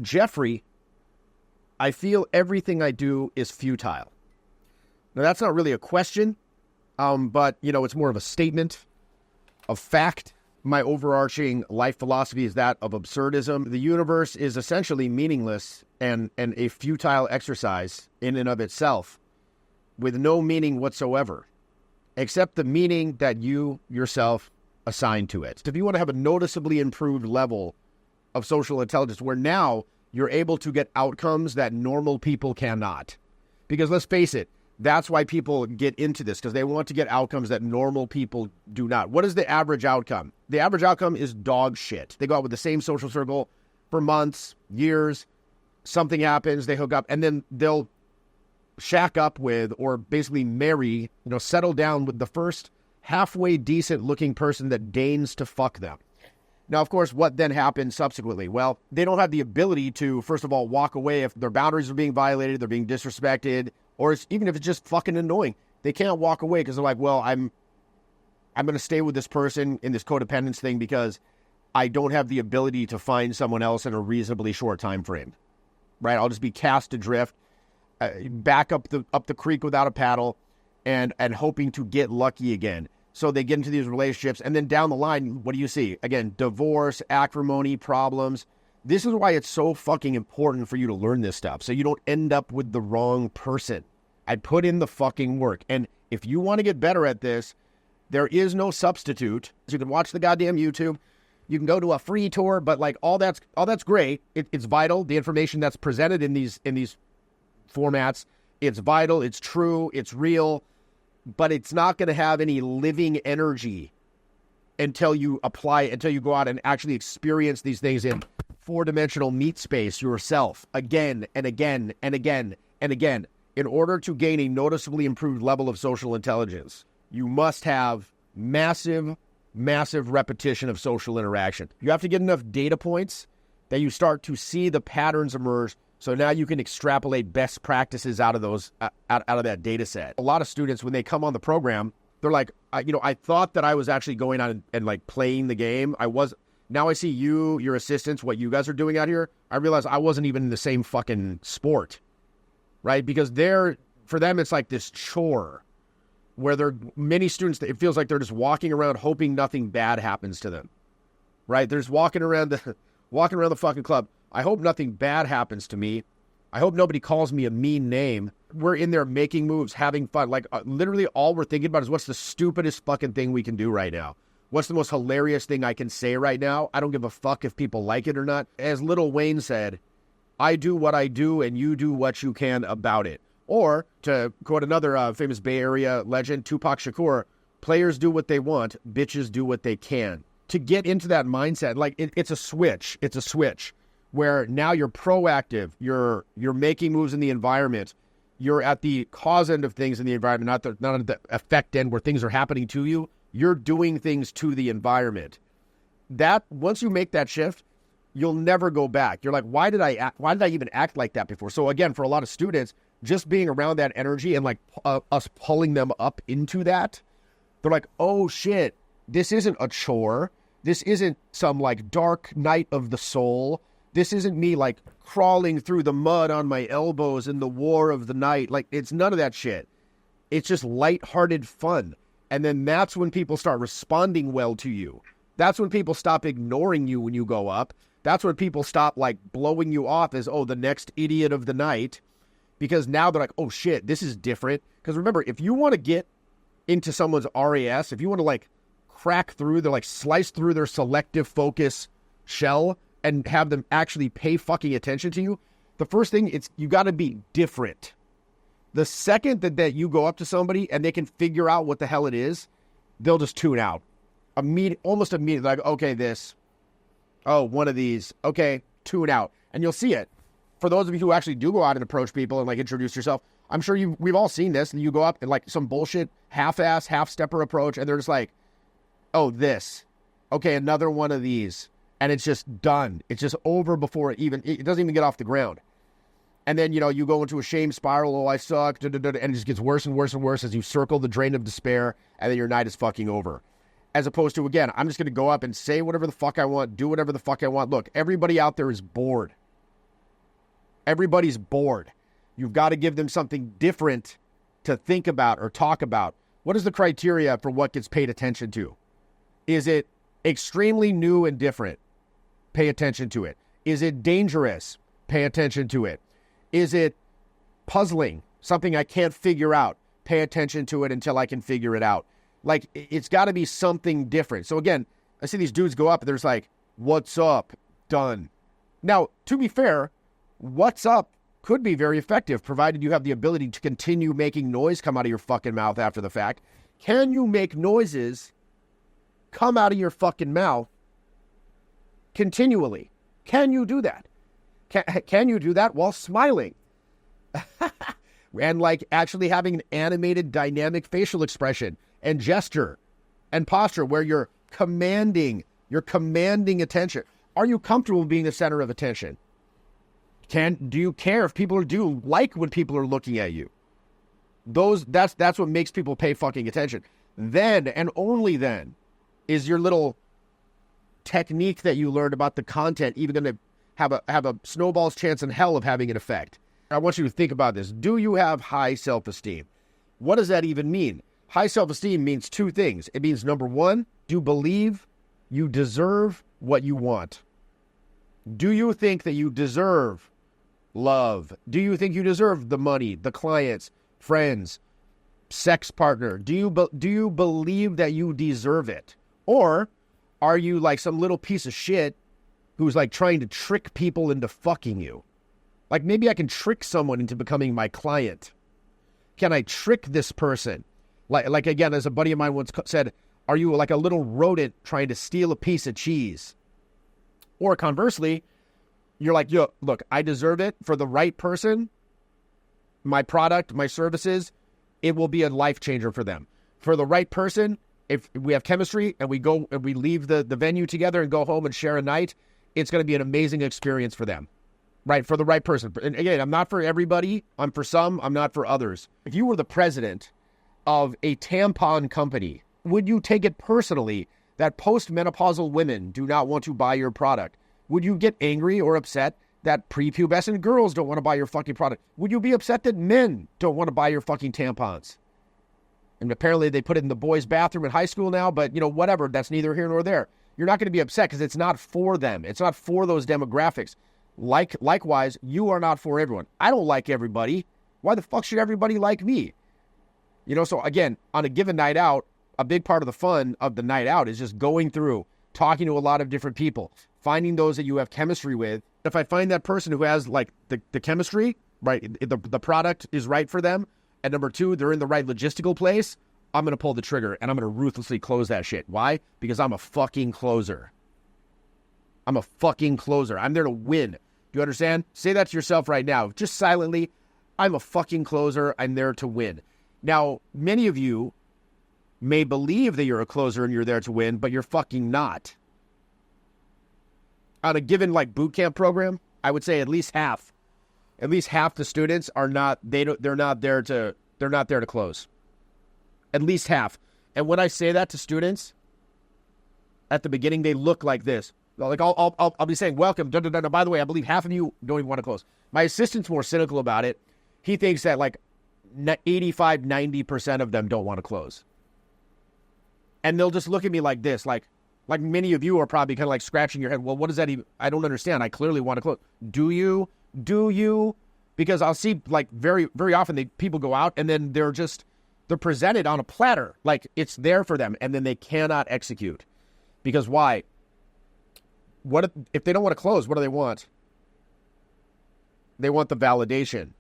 Jeffrey, I feel everything I do is futile. Now, that's not really a question, but, it's more of a statement of fact. My overarching life philosophy is that of absurdism. The universe is essentially meaningless and a futile exercise in and of itself with no meaning whatsoever, except the meaning that you yourself assign to it. If you want to have a noticeably improved level of social intelligence where now you're able to get outcomes that normal people cannot. Because let's face it, that's why people get into this, because they want to get outcomes that normal people do not. What is the average outcome? The average outcome is dog shit. They go out with the same social circle for months, years, something happens, they hook up, and then they'll shack up with, or basically marry, settle down with the first halfway decent looking person that deigns to fuck them. Now, of course, what then happens subsequently? Well, they don't have the ability to, first of all, walk away if their boundaries are being violated, they're being disrespected, or even if it's just fucking annoying. They can't walk away because they're like, well, I'm going to stay with this person in this codependence thing because I don't have the ability to find someone else in a reasonably short time frame, right? I'll just be cast adrift, back up the creek without a paddle, and hoping to get lucky again. So they get into these relationships, and then down the line, what do you see? Again, divorce, acrimony, problems. This is why it's so fucking important for you to learn this stuff, so you don't end up with the wrong person. I put in the fucking work, and if you want to get better at this, there is no substitute. You can watch the goddamn YouTube. You can go to a free tour, but all that's great. It's vital. The information that's presented in these formats, it's vital. It's true. It's real. But it's not going to have any living energy until you go out and actually experience these things in four-dimensional meat space yourself again and again and again and again. In order to gain a noticeably improved level of social intelligence, you must have massive, massive repetition of social interaction. You have to get enough data points that you start to see the patterns emerge. So now you can extrapolate best practices out of those, out of that data set. A lot of students, when they come on the program, they're like, I thought that I was actually going on and playing the game. Now I see your assistants, what you guys are doing out here. I realize I wasn't even in the same fucking sport, right? Because for them, it's like this chore where many students, it feels like they're just walking around hoping nothing bad happens to them, right? They're just walking around the fucking club. I hope nothing bad happens to me. I hope nobody calls me a mean name. We're in there making moves, having fun. Literally all we're thinking about is what's the stupidest fucking thing we can do right now? What's the most hilarious thing I can say right now? I don't give a fuck if people like it or not. As Lil Wayne said, I do what I do and you do what you can about it. Or, to quote another famous Bay Area legend, Tupac Shakur, players do what they want, bitches do what they can. To get into that mindset, it's a switch. It's a switch where now you're proactive. You're making moves in the environment. You're at the cause end of things in the environment, not at the effect end where things are happening to you. You're doing things to the environment. That once you make that shift, you'll never go back. You're like, why did I even act like that before? So again, for a lot of students, just being around that energy and us pulling them up into that, they're like, oh shit, this isn't a chore. This isn't some dark night of the soul. This isn't me crawling through the mud on my elbows in the war of the night. It's none of that shit. It's just lighthearted fun. And then that's when people start responding well to you. That's when people stop ignoring you when you go up. That's when people stop blowing you off as, oh, the next idiot of the night. Because now they're like, oh shit, this is different. Because remember, if you want to get into someone's RAS, if you want to crack through, slice through their selective focus shell and have them actually pay fucking attention to you, the first thing, you got to be different. The second that you go up to somebody and they can figure out what the hell it is, they'll just tune out. Almost immediately, okay, one of these, okay, tune out. And you'll see it. For those of you who actually do go out and approach people and introduce yourself, I'm sure we've all seen this, and you go up and some bullshit, half-ass, half-stepper approach, and they're just like, oh, this. Okay, another one of these. And it's just done. It's just over before it doesn't even get off the ground. And then, you go into a shame spiral, oh, I suck, and it just gets worse and worse and worse as you circle the drain of despair, and then your night is fucking over. As opposed to, again, I'm just going to go up and say whatever the fuck I want, do whatever the fuck I want. Look, everybody out there is bored. Everybody's bored. You've got to give them something different to think about or talk about. What is the criteria for what gets paid attention to? Is it extremely new and different? Pay attention to it. Is it dangerous? Pay attention to it. Is it puzzling? Something I can't figure out? Pay attention to it until I can figure it out. Like, it's got to be something different. So again, I see these dudes go up and there's like, what's up? Done. Now, to be fair, what's up could be very effective, provided you have the ability to continue making noise come out of your fucking mouth after the fact. Can you make noises come out of your fucking mouth continually? Can you do that? Can you do that while smiling? And like actually having an animated dynamic facial expression and gesture and posture where you're commanding attention. Are you comfortable being the center of attention? Do you care if people do like when people are looking at you? That's what makes people pay fucking attention. Then and only then is your little technique that you learned about the content even going to have a snowball's chance in hell of having an effect. I want you to think about this. Do you have high self-esteem? What does that even mean? High self-esteem means two things. It means, number one, do you believe you deserve what you want? Do you think that you deserve love? Do you think you deserve the money, the clients, friends, sex partner? Do you believe that you deserve it? Or are you like some little piece of shit who's like trying to trick people into fucking you? Like, maybe I can trick someone into becoming my client. Can I trick this person? Like again, as a buddy of mine once said, are you like a little rodent trying to steal a piece of cheese? Or conversely, you're like, yo, look, I deserve it. For the right person, my product, my services, it will be a life changer for them. For the right person, if we have chemistry and we go and we leave the venue together and go home and share a night, it's going to be an amazing experience for them. Right, for the right person. And again, I'm not for everybody. I'm for some. I'm not for others. If you were the president of a tampon company, would you take it personally that postmenopausal women do not want to buy your product? Would you get angry or upset that prepubescent girls don't want to buy your fucking product? Would you be upset that men don't want to buy your fucking tampons? And apparently they put it in the boys' bathroom in high school now, but, you know, whatever. That's neither here nor there. You're not going to be upset because it's not for them. It's not for those demographics. Likewise, you are not for everyone. I don't like everybody. Why the fuck should everybody like me? You know, so again, on a given night out, a big part of the fun of the night out is just going through, talking to a lot of different people, finding those that you have chemistry with. If I find that person who has like the chemistry, right, the product is right for them, and number two, they're in the right logistical place, I'm going to pull the trigger and I'm going to ruthlessly close that shit. Why? Because I'm a fucking closer. I'm a fucking closer. I'm there to win. Do you understand? Say that to yourself right now. Just silently, I'm a fucking closer. I'm there to win. Now, many of you may believe that you're a closer and you're there to win, but you're fucking not. On a given like boot camp program, I would say at least half the students are not, they're not there to close. At least half. And when I say that to students, at the beginning, they look like this. Like I'll be saying, welcome. By the way, I believe half of you don't even want to close. My assistant's more cynical about it. He thinks that like 85, 90% of them don't want to close. And they'll just look at me like this, like many of you are probably kind of like scratching your head. Well, what does that even, I don't understand. I clearly want to close. Do you? Because I'll see like very, very often people go out and then they're presented on a platter. Like it's there for them and then they cannot execute. Because why? What if they don't want to close? What do they want? They want the validation.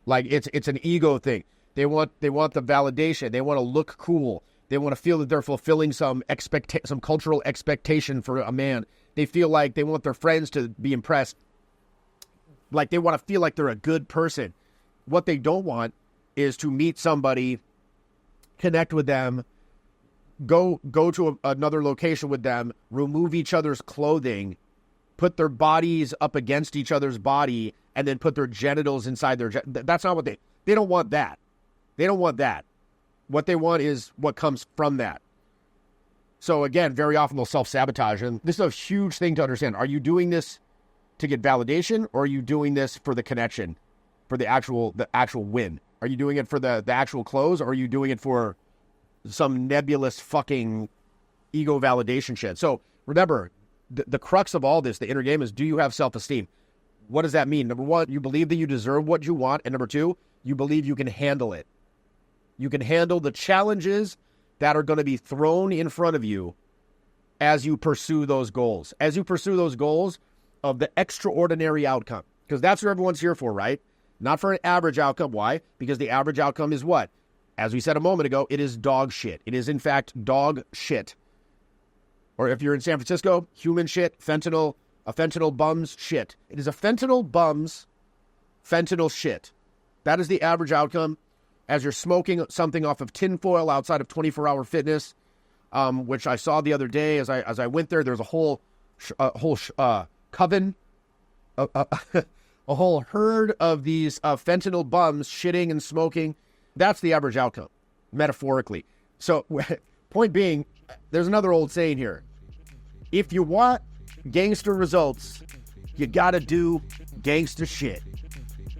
Like it's an ego thing. They want the validation. They want to look cool. They want to feel that they're fulfilling some cultural expectation for a man. They feel like they want their friends to be impressed. Like they want to feel like they're a good person. What they don't want is to meet somebody, connect with them, go to another location with them, remove each other's clothing, put their bodies up against each other's body, and then put their genitals inside their... That's not what they don't want that. They don't want that. What they want is what comes from that. So again, very often they'll self-sabotage. And this is a huge thing to understand. Are you doing this to get validation, or are you doing this for the connection, for the actual win? Are you doing it for the actual close, or are you doing it for some nebulous fucking ego validation shit? So remember, the crux of all this, the inner game, is, do you have self-esteem? What does that mean? Number one, you believe that you deserve what you want. And number two, you believe you can handle it. You can handle the challenges that are going to be thrown in front of you as you pursue those goals. As you pursue those goals of the extraordinary outcome. Because that's what everyone's here for, right? Not for an average outcome. Why? Because the average outcome is what? As we said a moment ago, it is dog shit. It is, in fact, dog shit. Or if you're in San Francisco, human shit, fentanyl, a fentanyl bum's shit. It is a fentanyl bum's fentanyl shit. That is the average outcome as you're smoking something off of tinfoil outside of 24-hour fitness, which I saw the other day as I went there. There's a whole coven, a whole herd of these fentanyl bums shitting and smoking. That's the average outcome, metaphorically. So, point being, there's another old saying here. If you want gangster results, you gotta do gangster shit.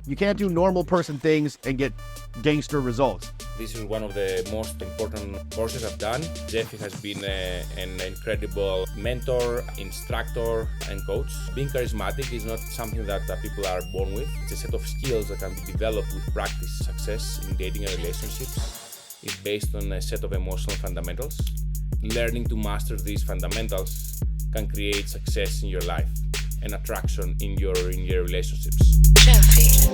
You can't do normal person things and get gangster results. This is one of the most important courses I've done. Jeffy has been an incredible mentor, instructor, and coach. Being charismatic is not something that people are born with. It's a set of skills that can be developed with practice. Success in dating and relationships is based on a set of emotional fundamentals. Learning to master these fundamentals can create success in your life and attraction in your relationships. Jeffy.